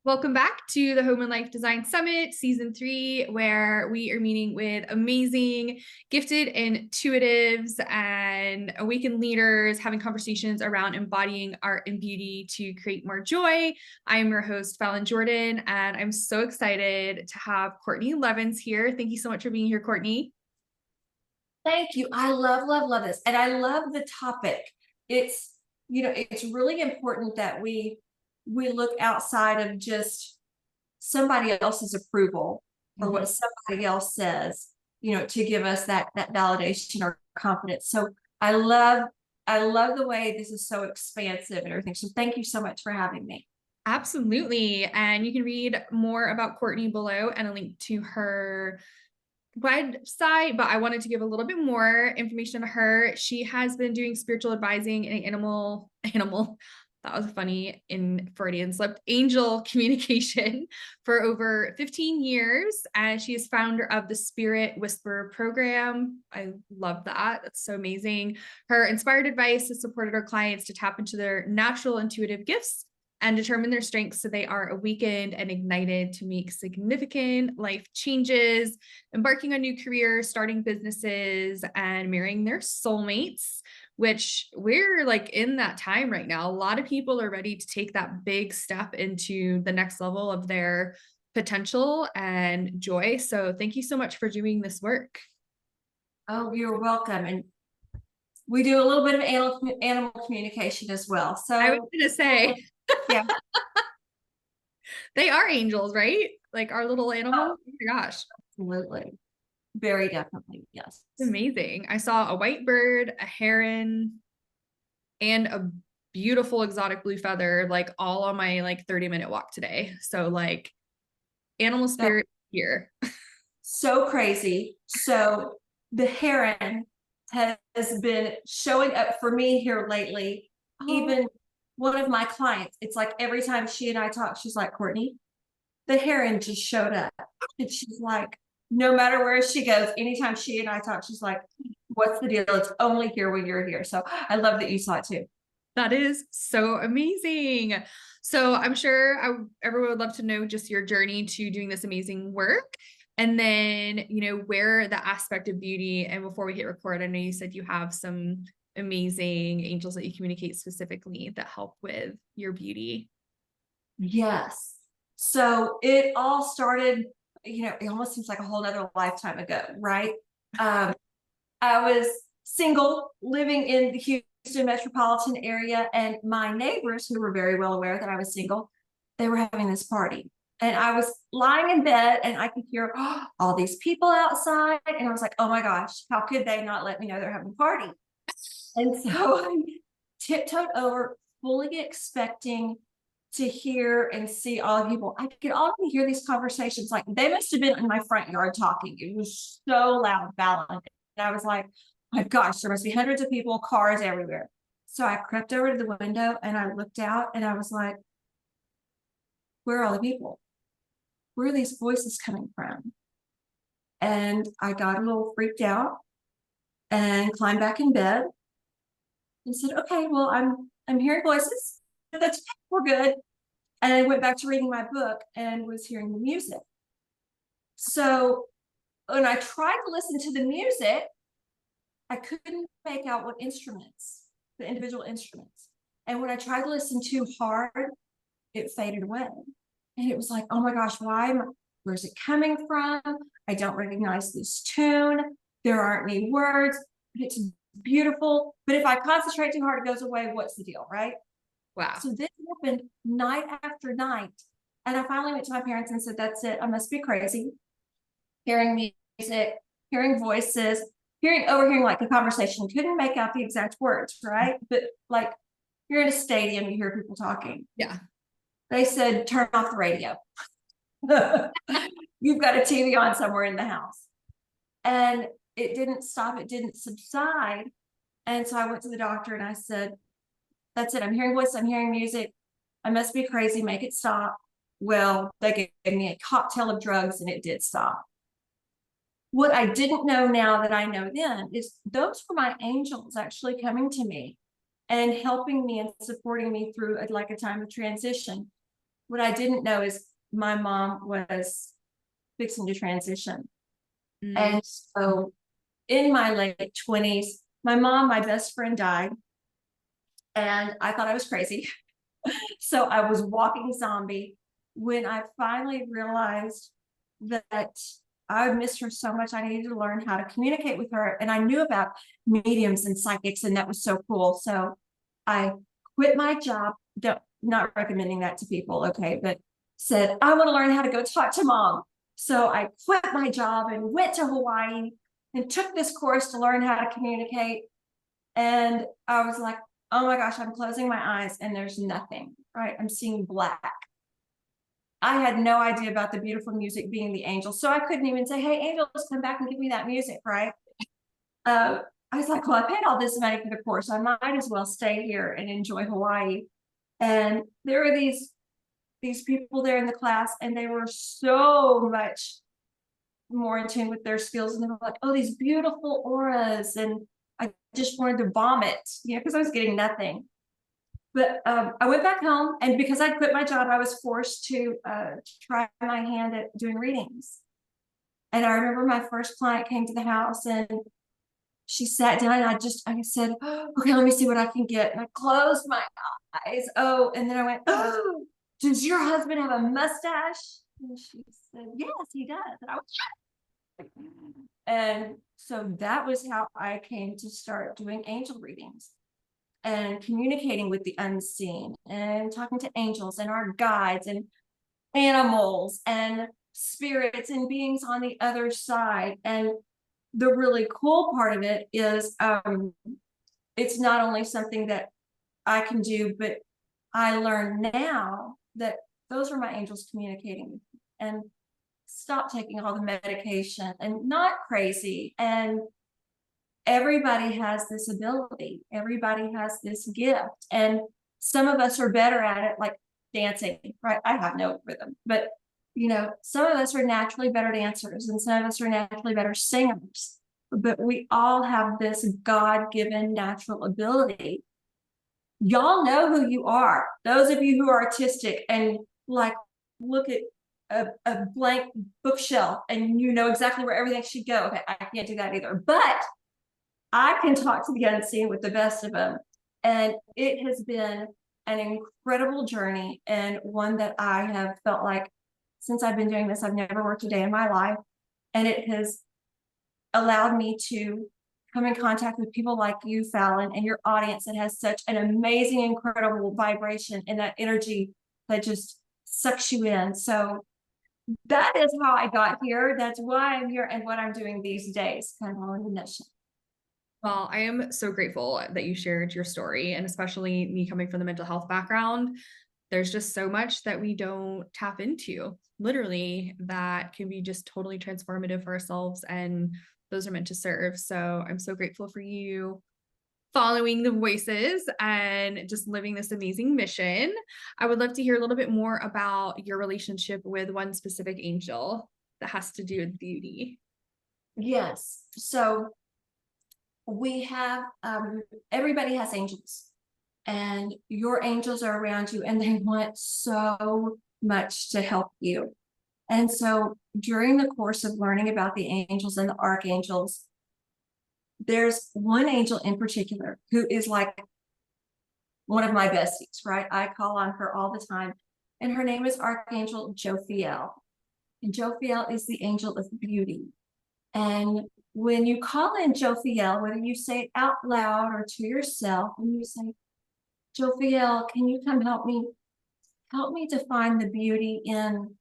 Welcome back to the Home and Life Design Summit, Season 3, where we are meeting with amazing, gifted intuitives and awakened leaders, having conversations around embodying art and beauty to create more joy. I'm your host, Fallon Jordan, and I'm so excited to have Kourtney Levens here. Thank you so much for being here, Kourtney. Thank you. I love this. And I love the topic. It's really important that we look outside of just somebody else's approval or what somebody else says, to give us that validation or confidence. So I love the way this is so expansive and everything. So thank you so much for having me. Absolutely. And you can read more about Kourtney below and a link to her website, but I wanted to give a little bit more information on her. She has been doing spiritual advising in animal, that was funny in Freudian slip, angel communication for over 15 years. And she is founder of the Spirit Whisperer program. I love that. That's so amazing. Her inspired advice has supported her clients to tap into their natural intuitive gifts and determine their strengths so they are awakened and ignited to make significant life changes, embarking on new careers, starting businesses, and marrying their soulmates, which we're like in that time right now. A lot of people are ready to take that big step into the next level of their potential and joy. So thank you so much for doing this work. Oh, you're welcome. And we do a little bit of animal communication as well. So I was going to say, yeah. they are angels, right? Like our little animals. Oh my gosh. Absolutely. Very definitely. Yes. It's amazing. I saw a white bird, a heron, and a beautiful exotic blue feather, like all on my like 30-minute walk today. So like animal spirit here. So crazy. So the heron has been showing up for me here lately. Even one of my clients, it's like every time she and I talk, she's like, Kourtney, the heron just showed up. And she's like, no matter where she goes, anytime she and I talk, she's like, what's the deal? It's only here when you're here. So I love that you saw it too. That is so amazing. So I'm sure everyone would love to know just your journey to doing this amazing work. And then, where the aspect of beauty, and before we hit record, I know you said you have some amazing angels that you communicate specifically that help with your beauty. Yes. So it all started, it almost seems like a whole nother lifetime ago, right? I was single, living in the Houston metropolitan area, and my neighbors, who were very well aware that I was single, they were having this party. And I was lying in bed and I could hear all these people outside. And I was like, oh my gosh, how could they not let me know they're having a party? And so I tiptoed over, fully expecting to hear and see all the people. I could already hear these conversations. Like they must have been in my front yard talking. It was so loud, Fallon. And I was like, my gosh, there must be hundreds of people, cars everywhere. So I crept over to the window and I looked out and I was like, where are all the people? Where are these voices coming from? And I got a little freaked out and climbed back in bed and said, okay, well, I'm hearing voices. We're good. And I went back to reading my book and was hearing the music. So when I tried to listen to the music, I couldn't make out what instruments, the individual instruments. And when I tried to listen too hard, it faded away. And it was like, oh my gosh, where's it coming from? I don't recognize this tune. There aren't any words, but it's beautiful. But if I concentrate too hard, it goes away. What's the deal, right? Wow. So this happened night after night. And I finally went to my parents and said, that's it. I must be crazy. Hearing music, hearing voices, overhearing like the conversation. Couldn't make out the exact words, right? But like you're in a stadium, you hear people talking. Yeah. They said, turn off the radio. You've got a TV on somewhere in the house. And it didn't stop. It didn't subside. And so I went to the doctor and I said, that's it. I'm hearing voices. I'm hearing music. I must be crazy. Make it stop. Well, they gave me a cocktail of drugs and it did stop. What I didn't know now that I know then is those were my angels actually coming to me and helping me and supporting me through like a time of transition. what I didn't know is my mom was fixing to transition. Mm. And so in my late 20s, my best friend died. And I thought I was crazy. So I was walking zombie when I finally realized that I would miss her so much. I needed to learn how to communicate with her. And I knew about mediums and psychics, and that was so cool. So I quit my job, not recommending that to people, okay, but said, I want to learn how to go talk to mom. So I quit my job and went to Hawaii and took this course to learn how to communicate. And I was like, oh my gosh, I'm closing my eyes and there's nothing, right? I'm seeing black. I had no idea about the beautiful music being the angels. So I couldn't even say, hey, angels, come back and give me that music, right? I was like, well, I paid all this money for the course. I might as well stay here and enjoy Hawaii. And there were these people there in the class, and they were so much more in tune with their skills. And they were like, oh, these beautiful auras. And I just wanted to vomit, because I was getting nothing. But I went back home, and because I quit my job, I was forced to try my hand at doing readings. And I remember my first client came to the house, and she sat down, and I said, oh, okay, let me see what I can get. And I closed my eyes. Oh, and then I went, oh, does your husband have a mustache? And she said, yes, he does. And I was, and so that was how I came to start doing angel readings and communicating with the unseen and talking to angels and our guides and animals and spirits and beings on the other side. And the really cool part of it is it's not only something that I can do, but I learn now that those are my angels communicating with me. And stop taking all the medication and not crazy. And everybody has this ability. Everybody has this gift. And some of us are better at it, like dancing, right? I have no rhythm, but some of us are naturally better dancers and some of us are naturally better singers. But we all have this God-given natural ability. Y'all know who you are. Those of you who are artistic and like look at a blank bookshelf and you know exactly where everything should go. Okay, I can't do that either. But I can talk to the unseen with the best of them. And it has been an incredible journey, and one that I have felt like since I've been doing this, I've never worked a day in my life. And it has allowed me to come in contact with people like you, Fallon, and your audience that has such an amazing, incredible vibration and that energy that just sucks you in. So that is how I got here. That's why I'm here and what I'm doing these days, kind of on the mission. Well, I am so grateful that you shared your story, and especially me coming from the mental health background. There's just so much that we don't tap into, literally, that can be just totally transformative for ourselves, and those are meant to serve. So I'm so grateful for you following the voices and just living this amazing mission. I would love to hear a little bit more about your relationship with one specific angel that has to do with beauty. Yes. So we have everybody has angels, and your angels are around you and they want so much to help you. And so during the course of learning about the angels and the archangels, there's one angel in particular who is like one of my besties, right? I call on her all the time, and her name is Archangel Jophiel. And Jophiel is the angel of beauty. And when you call in Jophiel, whether you say it out loud or to yourself, and you say, Jophiel, can you come help me to find the beauty in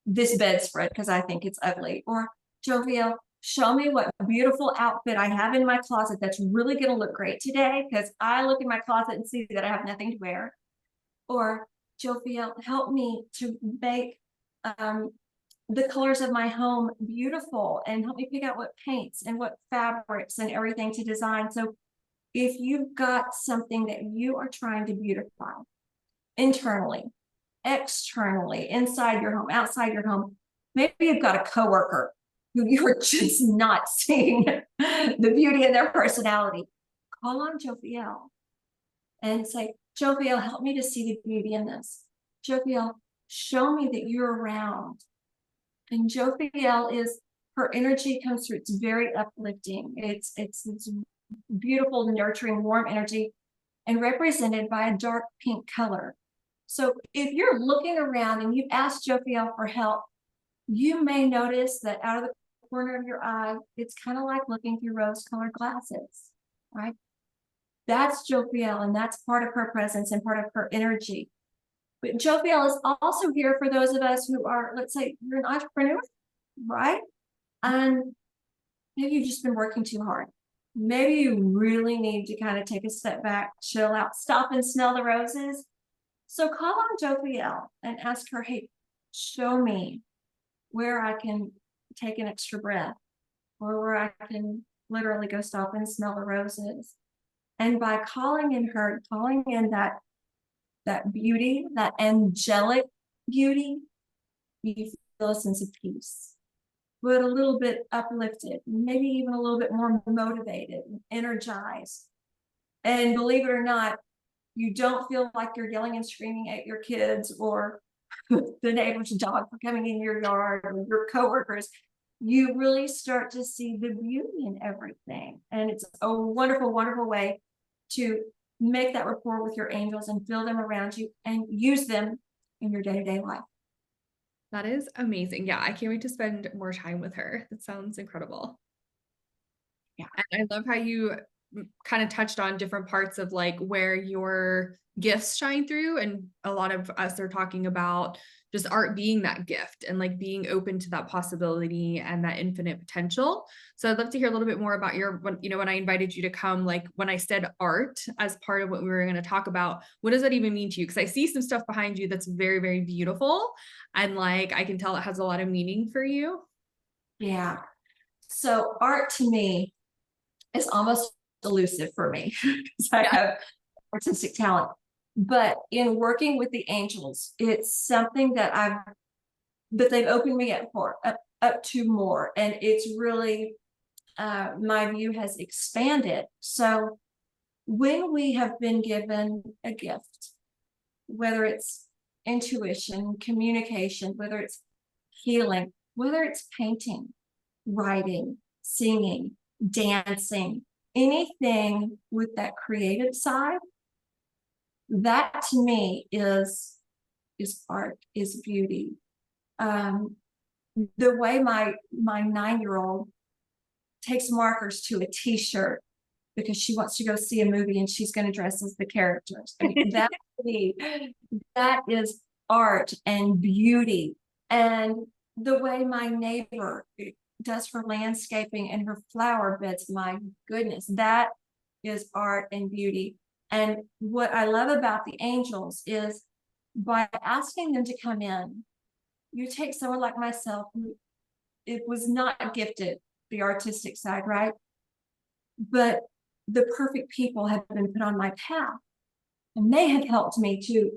this bedspread because I think it's ugly. Or Jophiel, show me what beautiful outfit I have in my closet that's really going to look great today because I look in my closet and see that I have nothing to wear. Or Jophiel, help me to make the colors of my home beautiful and help me pick out what paints and what fabrics and everything to design. So if you've got something that you are trying to beautify internally, externally, inside your home, outside your home, maybe you've got a coworker who you're just not seeing the beauty in their personality, call on Jophiel and say, Jophiel, help me to see the beauty in this. Jophiel, show me that you're around. And Jophiel is, her energy comes through. It's very uplifting. It's beautiful, nurturing, warm energy, and represented by a dark pink color. So if you're looking around and you've asked Jophiel for help, you may notice that out of the corner of your eye, it's kind of like looking through rose-colored glasses, right? That's Jophiel, and that's part of her presence and part of her energy. But Jophiel is also here for those of us who are, let's say, you're an entrepreneur, right? And maybe you've just been working too hard. Maybe you really need to kind of take a step back, chill out, stop and smell the roses. So call on Jophiel and ask her, hey, show me where I can take an extra breath, or where I can literally go stop and smell the roses. And by calling in her, calling in that beauty, that angelic beauty, you feel a sense of peace, but a little bit uplifted, maybe even a little bit more motivated, energized. And believe it or not, you don't feel like you're yelling and screaming at your kids or the neighbor's dog for coming in your yard, or your coworkers. You really start to see the beauty in everything. And it's a wonderful, wonderful way to make that rapport with your angels and feel them around you and use them in your day-to-day life. That is amazing. Yeah, I can't wait to spend more time with her. That sounds incredible. Yeah. And I love how you kind of touched on different parts of like where your gifts shine through. And a lot of us are talking about just art being that gift and like being open to that possibility and that infinite potential. So I'd love to hear a little bit more about when I invited you to come, like when I said art as part of what we were going to talk about, what does that even mean to you? Because I see some stuff behind you that's very, very beautiful. And like, I can tell it has a lot of meaning for you. Yeah. So art to me is almost elusive for me because I have artistic talent. But in working with the angels, it's something that they've opened me up to more. And it's really, my view has expanded. So when we have been given a gift, whether it's intuition, communication, whether it's healing, whether it's painting, writing, singing, dancing, anything with that creative side, that to me is art, is beauty. The way my 9-year-old takes markers to a t-shirt because she wants to go see a movie and she's going to dress as the characters. I mean, that is art and beauty. And the way my neighbor does her landscaping and her flower beds, my goodness, that is art and beauty. And what I love about the angels is by asking them to come in, you take someone like myself who it was not gifted, the artistic side, right? But the perfect people have been put on my path, and they have helped me to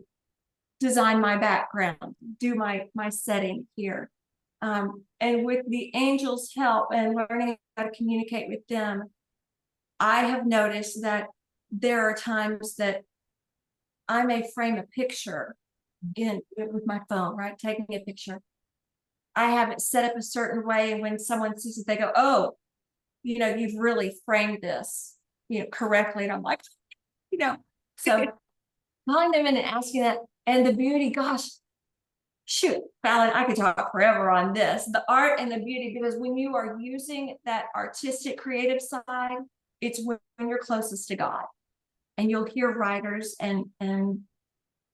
design my background, do my setting here. And with the angels' help and learning how to communicate with them, I have noticed that there are times that I may frame a picture with my phone, right? Taking a picture. I have it set up a certain way, and when someone sees it, they go, "Oh, you've really framed this, correctly." And I'm like, so calling them in and asking that, and the beauty, gosh, shoot, Fallon, I could talk forever on this, the art and the beauty, because when you are using that artistic, creative side, it's when you're closest to God. And you'll hear writers and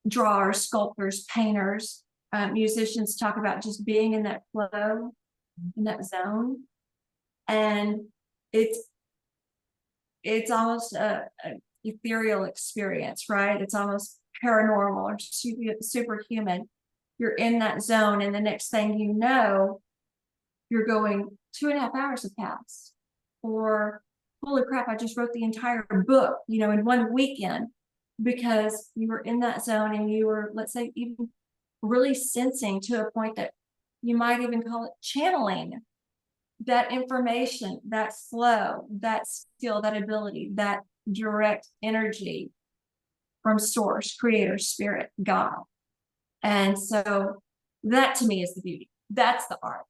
drawers, sculptors, painters, musicians talk about just being in that flow, in that zone. And it's almost a ethereal experience, right? It's almost paranormal or superhuman. You're in that zone, and the next thing you know, you're going 2.5 hours have passed, or holy crap, I just wrote the entire book, in one weekend, because you were in that zone and you were, let's say, even really sensing to a point that you might even call it channeling that information, that flow, that skill, that ability, that direct energy from source, creator, spirit, God. And so that to me is the beauty. That's the art.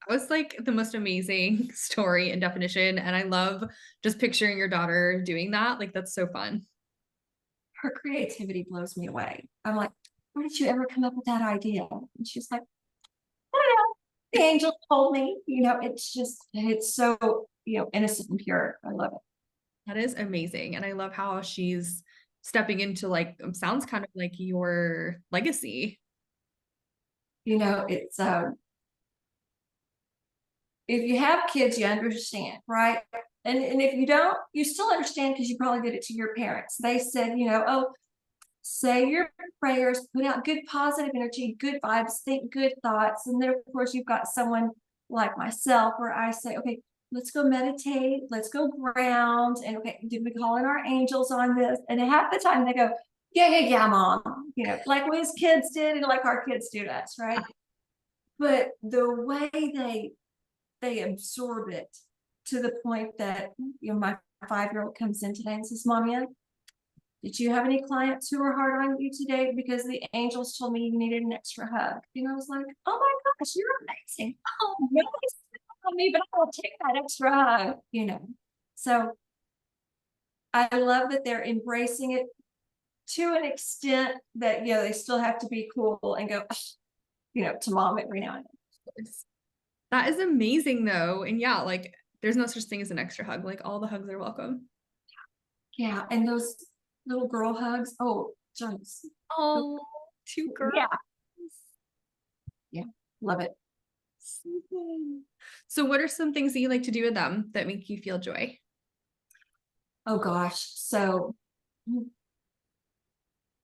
That was like the most amazing story and definition. And I love just picturing your daughter doing that. Like, that's so fun. Her creativity blows me away. I'm like, where did you ever come up with that idea? And she's like, I don't know. The angel told me, it's just, it's so, innocent and pure. I love it. That is amazing. And I love how she's stepping into like, sounds kind of like your legacy. It's, if you have kids, you understand, right? And if you don't, you still understand because you probably did it to your parents. They said, oh, say your prayers, put out good positive energy, good vibes, think good thoughts. And then, of course, you've got someone like myself where I say, okay, let's go meditate, let's go ground. And okay, did we call in our angels on this? And half the time they go, yeah, mom, like we as kids did, and like our kids do to us, right? But the way they absorb it to the point that, my 5-year-old comes in today and says, Mommy, did you have any clients who were hard on you today? Because the angels told me you needed an extra hug. And I was like, oh my gosh, you're amazing. Oh, nobody's on me, but I will take that extra hug. So I love that they're embracing it to an extent that, they still have to be cool and go, to mom every now and then. That is amazing though. And yeah, like there's no such thing as an extra hug. Like all the hugs are welcome. Yeah. And those little girl hugs. Oh, just Oh, two girls. Yeah. Love it. So what are some things that you like to do with them that make you feel joy? Oh gosh. So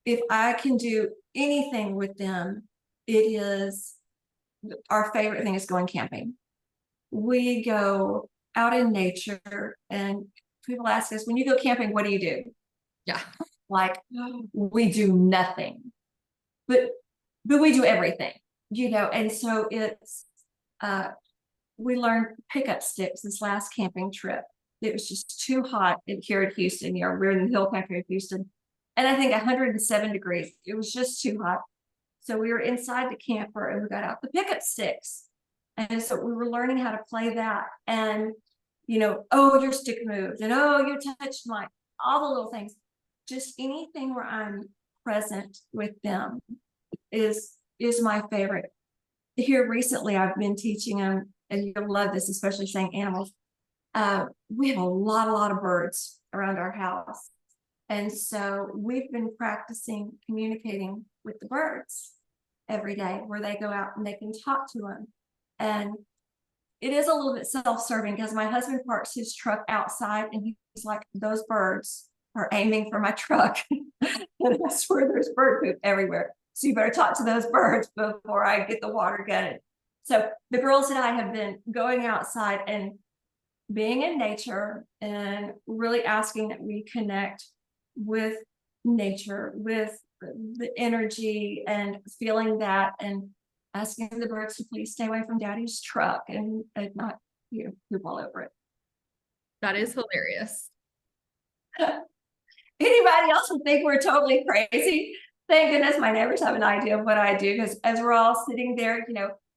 if I can do anything with them, it is our favorite thing is going camping. We go out in nature and people ask us, when you go camping, what do you do? Yeah. Like we do nothing, but we do everything, and so it's we learned pickup sticks this last camping trip. It was just too hot here in Houston. We're in the hill country of Houston, and I think 107 degrees. It was just too hot. So we were inside the camper and we got out the pickup sticks. And so we were learning how to play that. And, oh, your stick moved. And oh, you touched mine. All the little things. Just anything where I'm present with them is my favorite. Here recently, I've been teaching them, and you'll love this, especially saying animals. We have a lot of birds around our house. And so we've been practicing communicating with the birds every day where they go out and they can talk to them. And it is a little bit self-serving because my husband parks his truck outside and he's like, those birds are aiming for my truck. And I swear there's bird poop everywhere. So you better talk to those birds before I get the water gutted. So the girls and I have been going outside and being in nature and really asking that we connect with nature, with the energy and feeling that, and asking the birds to please stay away from daddy's truck and not poop all over it. That is hilarious. Anybody else would think we're totally crazy. Thank goodness my neighbors have an idea of what I do, because as we're all sitting there,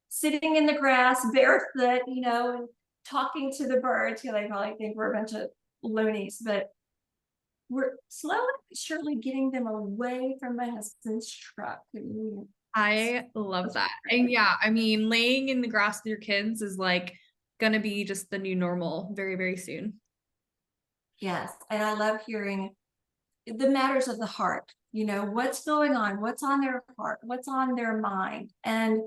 sitting in the grass barefoot, and talking to the birds, they probably think we're a bunch of loonies, but we're slowly but surely getting them away from my husband's truck. I love that. And yeah, I mean, laying in the grass with your kids is like gonna be just the new normal very, very soon. Yes. And I love hearing the matters of the heart, what's going on, what's on their heart, what's on their mind. And,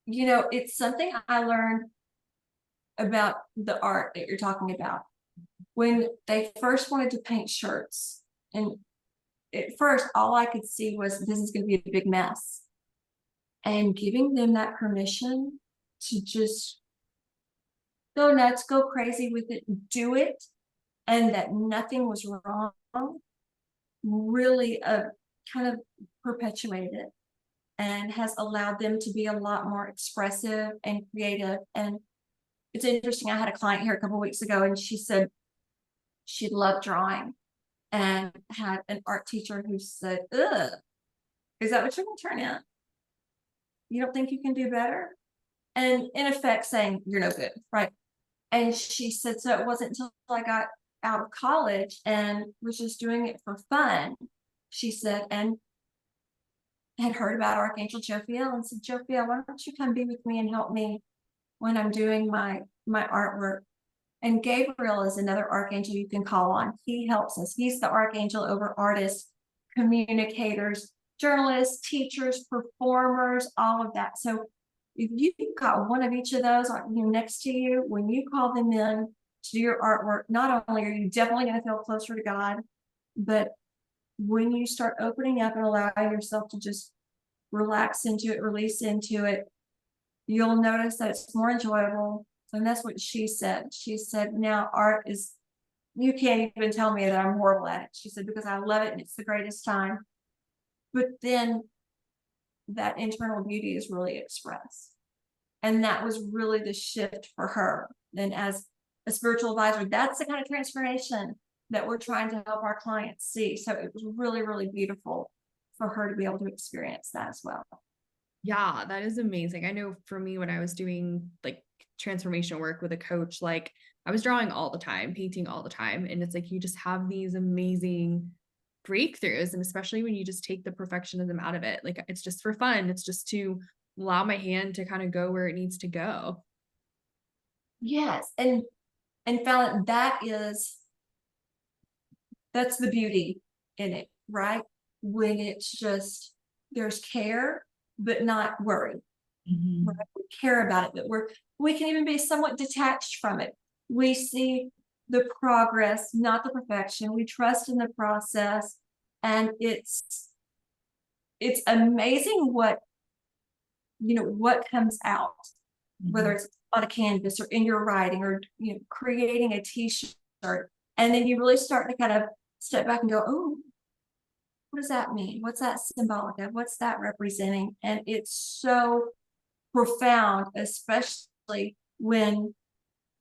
it's something I learned about the art that you're talking about. When they first wanted to paint shirts, and at first all I could see was this is going to be a big mess, and giving them that permission to just go nuts, go crazy with it, do it, and that nothing was wrong, really kind of perpetuated it and has allowed them to be a lot more expressive and creative. And it's interesting, I had a client here a couple of weeks ago and she said she loved drawing and had an art teacher who said, ugh, is that what you're going to turn in? You don't think you can do better? And in effect saying, you're no good, right? And she said, so it wasn't until I got out of college and was just doing it for fun, she said, and had heard about Archangel Jophiel and said, Jophiel, why don't you come be with me and help me when I'm doing my artwork? And Gabriel is another archangel you can call on. He helps us. He's the archangel over artists, communicators, journalists, teachers, performers, all of that. So if you've got one of each of those next to you, when you call them in to do your artwork, not only are you definitely going to feel closer to God, but when you start opening up and allowing yourself to just relax into it, release into it, you'll notice that it's more enjoyable. And that's what she said. She said, now art is, you can't even tell me that I'm horrible at it. She said, because I love it and it's the greatest time. But then that internal beauty is really expressed. And that was really the shift for her. And as a spiritual advisor, that's the kind of transformation that we're trying to help our clients see. So it was really, really beautiful for her to be able to experience that as well. Yeah, that is amazing. I know for me, when I was doing like transformation work with a coach, like I was drawing all the time, painting all the time. And it's like you just have these amazing breakthroughs. And especially when you just take the perfectionism out of it, like it's just for fun. It's just to allow my hand to kind of go where it needs to go. Yes. And Fallon, that's the beauty in it, right? When it's just, there's care, but not worry. Mm-hmm. Right? We care about it, but we can even be somewhat detached from it. We see the progress, not the perfection. We trust in the process. And it's amazing what comes out, whether it's on a canvas or in your writing or creating a t-shirt. And then you really start to kind of step back and go, oh, what does that mean? What's that symbolic of? What's that representing? And it's so profound, especially when,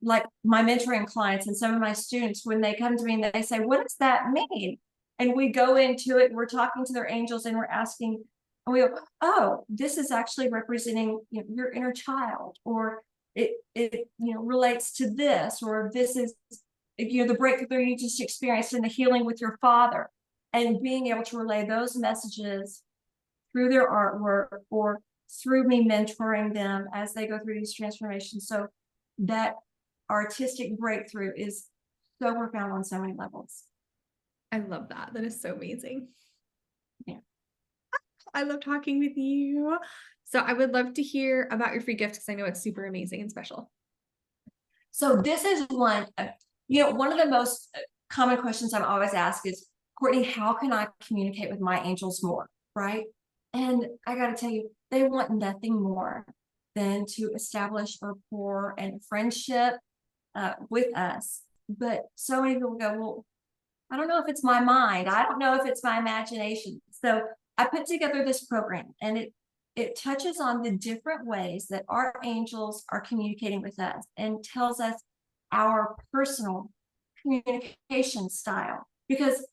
like, my mentoring clients and some of my students, when they come to me and they say, what does that mean? And we go into it and we're talking to their angels and we're asking, and we go, oh, this is actually representing your inner child, or it relates to this, or this is the breakthrough you just experienced in the healing with your father. And being able to relay those messages through their artwork or through me mentoring them as they go through these transformations. So that artistic breakthrough is so profound on so many levels. I love that. That is so amazing. Yeah. I love talking with you. So I would love to hear about your free gift because I know it's super amazing and special. So this is one of the most common questions I'm always asked is, Kourtney, how can I communicate with my angels more? Right? And I got to tell you, they want nothing more than to establish a rapport and friendship with us. But so many people go, well, I don't know if it's my mind. I don't know if it's my imagination. So I put together this program, and it touches on the different ways that our angels are communicating with us and tells us our personal communication style, because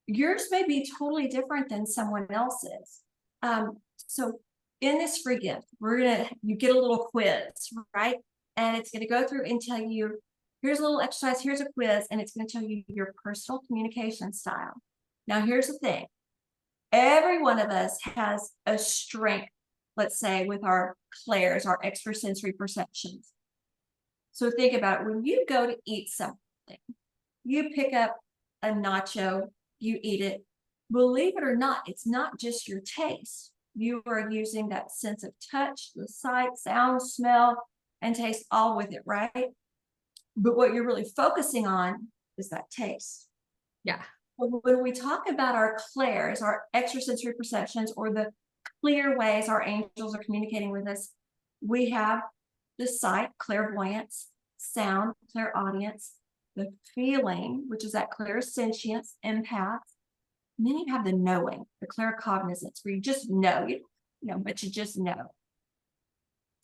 yours may be totally different than someone else's. So in this free gift, you get a little quiz, right? And it's going to go through and tell you, here's a little exercise, here's a quiz, and it's going to tell you your personal communication style. Now, here's the thing. Every one of us has a strength, let's say, with our clairs, our extrasensory perceptions. So think about it. When you go to eat something, you pick up a nacho, you eat it. Believe it or not, it's not just your taste. You are using that sense of touch, the sight, sound, smell, and taste all with it, right? But what you're really focusing on is that taste. Yeah. When we talk about our clairs, our extrasensory perceptions, or the clear ways our angels are communicating with us, we have the sight, clairvoyance, sound, clairaudience, the feeling, which is that clairsentience, empath. And then you have the knowing, the claircognizance, where you just know, but you just know.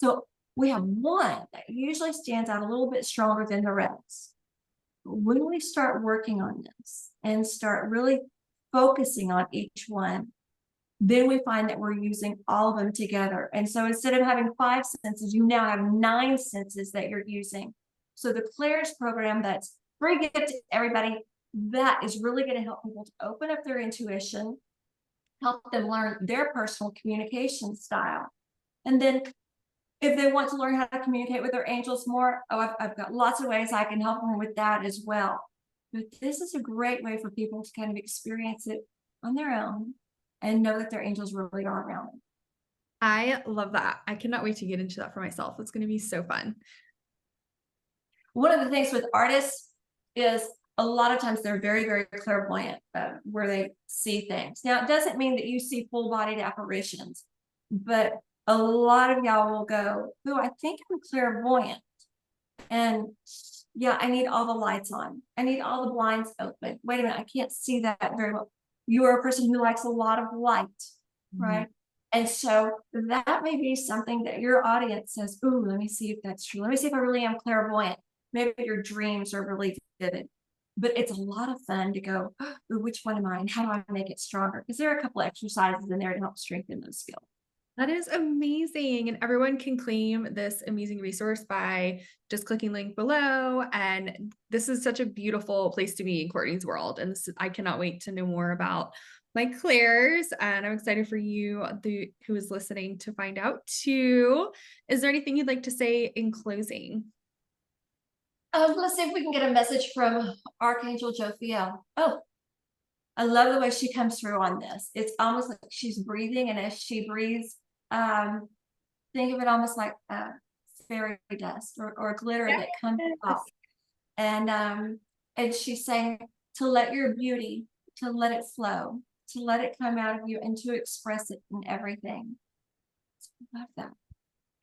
So we have one that usually stands out a little bit stronger than the rest. When we start working on this and start really focusing on each one, then we find that we're using all of them together. And so instead of having 5 senses, you now have 9 senses that you're using. So the Claire's program, that's free gift to everybody, that is really going to help people to open up their intuition, help them learn their personal communication style. And then if they want to learn how to communicate with their angels more, I've got lots of ways I can help them with that as well. But this is a great way for people to kind of experience it on their own and know that their angels really are around them. I love that. I cannot wait to get into that for myself. It's going to be so fun. One of the things with artists is a lot of times they're very, very clairvoyant, where they see things. Now, it doesn't mean that you see full-bodied apparitions, but a lot of y'all will go, "Oh, I think I'm clairvoyant." And yeah, I need all the lights on. I need all the blinds open. Wait a minute, I can't see that very well. You are a person who likes a lot of light, right? And so that may be something that your audience says, "Ooh, let me see if that's true. Let me see if I really am clairvoyant." Maybe your dreams are really vivid. But it's a lot of fun to go, "Ooh, which one am I and how do I make it stronger?" Because there are a couple exercises in there to help strengthen those skills. That is amazing. And everyone can claim this amazing resource by just clicking link below. And this is such a beautiful place to be in Kourtney's world. And I cannot wait to know more about my Claire's. And I'm excited for you, who is listening, to find out too. Is there anything you'd like to say in closing? Let's see if we can get a message from Archangel Jophiel. Oh, I love the way she comes through on this. It's almost like she's breathing, and as she breathes, um, think of it almost like fairy dust or glitter that comes Yes. out. And she's saying to let your beauty, to let it flow, to let it come out of you, and to express it in everything. I love that.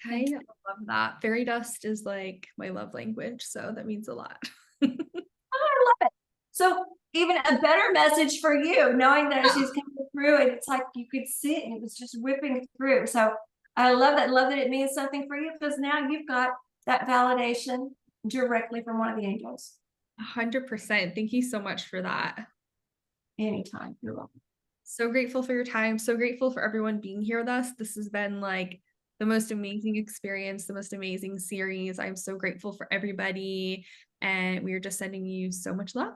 I love that. Fairy dust is like my love language, so that means a lot. I love it. So even a better message for you, knowing that she's coming through, and it's like you could see it and it was just whipping through. So I love that. Love that it means something for you, because now you've got that validation directly from one of the angels. 100%. Thank you so much for that. Anytime. You're welcome. So grateful for your time. So grateful for everyone being here with us. This has been like the most amazing experience, the most amazing series. I'm so grateful for everybody. And we are just sending you so much love.